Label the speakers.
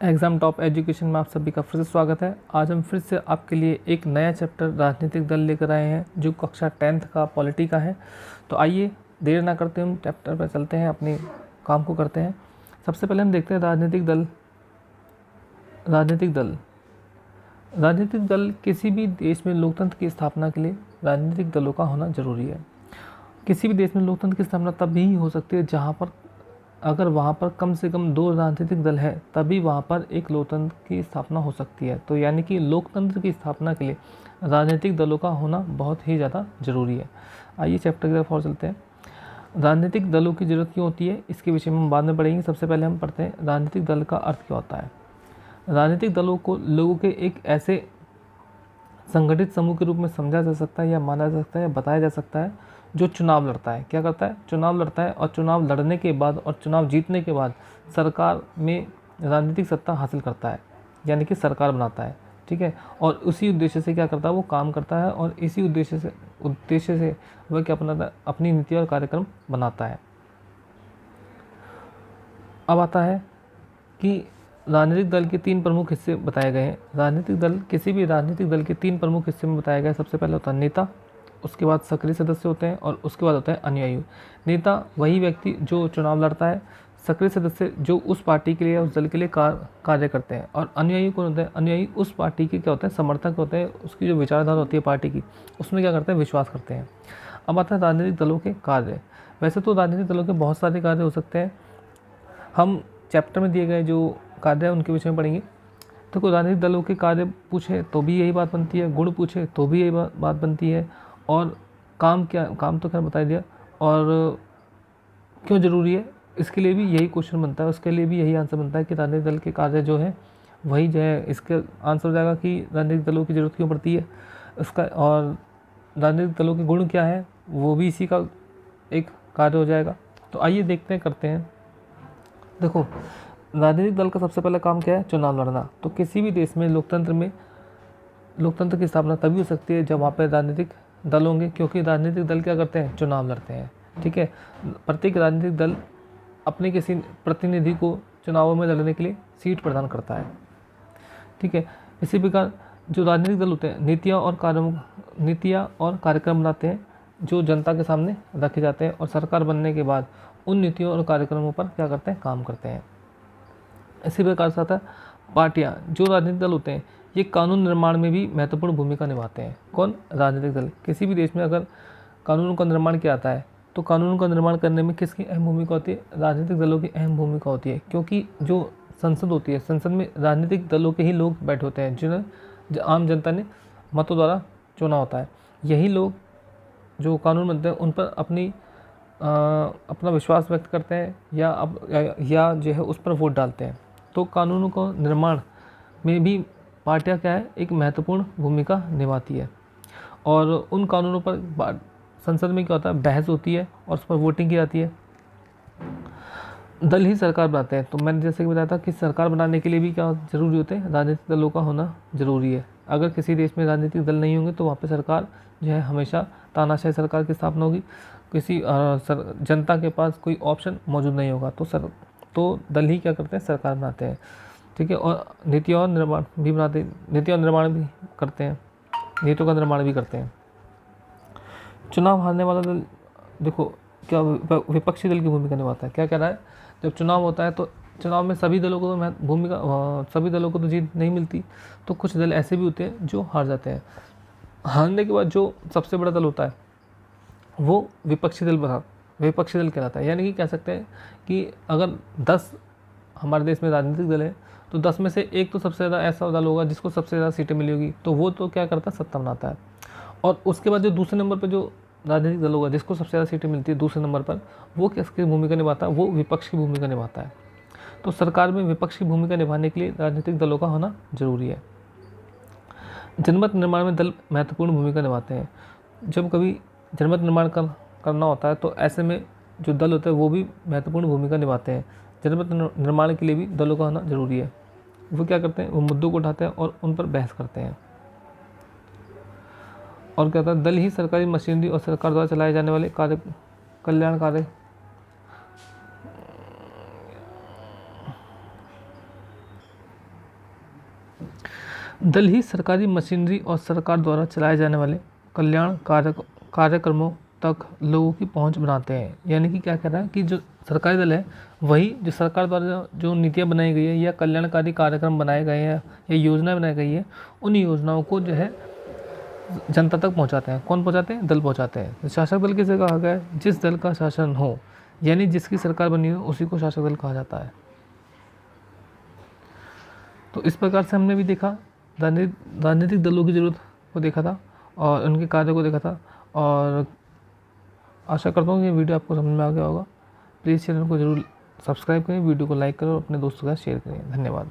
Speaker 1: Exam top education में आप सभी का फिर से स्वागत है। आज हम फिर से आपके लिए एक नया चैप्टर राजनीतिक दल लेकर आए हैं जो कक्षा 10th का पॉलिटी का है। तो आइए देर ना करते हम चैप्टर पर चलते हैं, अपने काम को करते हैं। सबसे पहले हम देखते हैं राजनीतिक दल किसी भी देश में लोकतंत्र की स्थापना के लिए राजनीतिक दलों का होना जरूरी है। किसी भी देश में लोकतंत्र की स्थापना तभी हो सकती है जहाँ पर अगर वहाँ पर कम से कम 2 राजनीतिक दल है, तभी वहाँ पर एक लोकतंत्र की स्थापना हो सकती है। तो यानी कि लोकतंत्र की स्थापना के लिए राजनीतिक दलों का होना बहुत ही ज़्यादा ज़रूरी है। आइए चैप्टर की तरफ और चलते हैं। राजनीतिक दलों की ज़रूरत क्यों होती है, इसके विषय में हम बाद में पढ़ेंगे। सबसे पहले हम पढ़ते हैं राजनीतिक दल का अर्थ क्या होता है। राजनीतिक दलों को लोगों के एक ऐसे संगठित समूह के रूप में समझा जा सकता है या माना जा सकता है या बताया जा सकता है जो चुनाव लड़ता है। क्या करता है? चुनाव लड़ता है, और चुनाव लड़ने के बाद और चुनाव जीतने के बाद सरकार में राजनीतिक सत्ता हासिल करता है, यानी कि सरकार बनाता है। ठीक है, और उसी उद्देश्य से क्या करता है, वो काम करता है, और इसी उद्देश्य से वह क्या बनाता है, अपनी नीति और कार्यक्रम बनाता है। अब आता है कि राजनीतिक दल के 3 प्रमुख हिस्से बताए गए हैं। राजनीतिक दल, किसी भी राजनीतिक दल के 3 प्रमुख हिस्से में बताया गया है। सबसे पहले होता है नेता, उसके बाद सक्रिय सदस्य होते हैं, और उसके बाद होता है अनुयायी। नेता वही व्यक्ति जो चुनाव लड़ता है, सक्रिय सदस्य जो उस पार्टी के लिए या उस दल के लिए कार्य करते हैं, और अनुयायी कौन होता है? अनुयायी उस पार्टी के क्या होते हैं, समर्थक होते हैं। उसकी जो विचारधारा होती है पार्टी की, उसमें क्या करते हैं, विश्वास करते हैं। अब आता है राजनीतिक दलों के कार्य। वैसे तो राजनीतिक दलों के बहुत सारे कार्य हो सकते हैं, हम चैप्टर में दिए गए जो कार्य है उनके विषय में पढ़ेंगे। तो कोई राजनीतिक दलों के कार्य पूछे तो भी यही बात बनती है, गुण पूछे तो भी यही बात बनती है, और काम क्या, काम तो खैर बता दिया, और क्यों ज़रूरी है इसके लिए भी यही क्वेश्चन बनता है, उसके लिए भी यही आंसर बनता है कि राजनीतिक दल के कार्य जो है वही जो है, इसका आंसर हो जाएगा कि राजनीतिक दलों की ज़रूरत क्यों पड़ती है उसका, और राजनीतिक दलों के गुण क्या है वो भी इसी का एक कार्य हो जाएगा। तो आइए देखते हैं, करते हैं। देखो, राजनीतिक दल का सबसे पहला काम क्या है? चुनाव लड़ना। तो किसी भी देश में लोकतंत्र की स्थापना तभी हो सकती है जब वहाँ पर राजनीतिक दल होंगे, क्योंकि राजनीतिक दल क्या करते हैं? चुनाव लड़ते हैं। ठीक है, प्रत्येक राजनीतिक दल अपने किसी प्रतिनिधि को चुनावों में लड़ने के लिए सीट प्रदान करता है। ठीक है, इसी प्रकार जो राजनीतिक दल होते हैं नीतियाँ और कार्यक्रम बनाते हैं जो जनता के सामने रखे जाते हैं, और सरकार बनने के बाद उन नीतियों और कार्यक्रमों पर क्या करते हैं? काम करते हैं। इसी प्रकार से आता है पार्टियां। जो राजनीतिक दल होते हैं ये कानून निर्माण में भी महत्वपूर्ण भूमिका निभाते हैं। कौन? राजनीतिक दल। किसी भी देश में अगर कानूनों का निर्माण किया जाता है तो कानून का निर्माण करने में किसकी अहम भूमिका होती है? राजनीतिक दलों की अहम भूमिका होती है, क्योंकि जो संसद होती है, संसद में राजनीतिक दलों के ही लोग बैठे होते हैं जिन्हें आम जनता ने मतों द्वारा चुना होता है। यही लोग जो कानून बनते हैं उन पर अपना विश्वास व्यक्त करते हैं या जो है उस पर वोट डालते हैं। तो कानूनों को निर्माण में भी पार्टियां क्या है, एक महत्वपूर्ण भूमिका निभाती है, और उन कानूनों पर संसद में क्या होता है? बहस होती है और उस पर वोटिंग की जाती है। दल ही सरकार बनाते हैं। तो मैंने जैसे कि बताया था कि सरकार बनाने के लिए भी क्या जरूरी होते हैं? राजनीतिक दलों का होना जरूरी है। अगर किसी देश में राजनीतिक दल नहीं होंगे तो वहाँ पे सरकार जो है हमेशा तानाशाही सरकार की स्थापना होगी, किसी जनता के पास कोई ऑप्शन मौजूद नहीं होगा। तो दल ही क्या करते हैं? सरकार बनाते हैं। ठीक है, और नीतियों का निर्माण भी करते हैं, नीतियों का निर्माण भी करते हैं। चुनाव हारने वाला दल, देखो क्या विपक्षी दल की भूमिका निभाता है। क्या कह रहा है? जब चुनाव होता है तो चुनाव में सभी दलों को तो जीत नहीं मिलती, तो कुछ दल ऐसे भी होते हैं जो हार जाते हैं। हारने के बाद जो सबसे बड़ा दल होता है वो विपक्षी दल कहलाता है। यानी कि कह सकते हैं कि अगर 10 हमारे देश में राजनीतिक दल है तो 10 में से एक तो सबसे ज़्यादा ऐसा दल होगा जिसको सबसे ज़्यादा सीटें मिली होगी, तो वो तो क्या करता है? सत्ता बनाता है। और उसके बाद जो दूसरे नंबर पर जो राजनीतिक दल होगा जिसको सबसे ज़्यादा सीटें मिलती है दूसरे नंबर पर, वो किसकी भूमिका निभाता है? वो विपक्ष की भूमिका निभाता है। तो सरकार में विपक्ष की भूमिका निभाने के लिए राजनीतिक दलों का होना जरूरी है। जनमत निर्माण में दल महत्वपूर्ण भूमिका निभाते हैं। जब कभी जनमत निर्माण करना होता है तो ऐसे में जो दल होते हैं वो भी महत्वपूर्ण भूमिका निभाते हैं। जनमत निर्माण के लिए भी दलों का होना जरूरी है। वो क्या करते हैं? वो मुद्दों को उठाते हैं और उन पर बहस करते हैं। और क्या होता है? दल ही सरकारी मशीनरी और सरकार द्वारा चलाए जाने वाले कल्याण कार्य दल ही सरकारी मशीनरी और सरकार द्वारा चलाए जाने वाले कल्याण कार्यक्रमों तक लोगों की पहुंच बनाते हैं। यानी कि क्या कह रहा है कि जो सरकारी दल है वही जो सरकार द्वारा जो नीतियाँ बनाई गई है या कल्याणकारी कार्यक्रम बनाए गए हैं या योजनाएं बनाई गई है, उन योजनाओं को जो है जनता तक पहुंचाते हैं। कौन पहुंचाते हैं? दल पहुंचाते हैं। तो शासक दल किसे कहा गया है? जिस दल का शासन हो, यानी जिसकी सरकार बनी हो उसी को शासक दल कहा जाता है। तो इस प्रकार से हमने भी देखा राजनीतिक दलों की ज़रूरत को देखा था और उनके कार्य को देखा था, और आशा करता हूँ कि वीडियो आपको समझ में आ गया होगा। प्लीज़ चैनल को ज़रूर सब्सक्राइब करें, वीडियो को लाइक करें और अपने दोस्तों के साथ शेयर करें। धन्यवाद।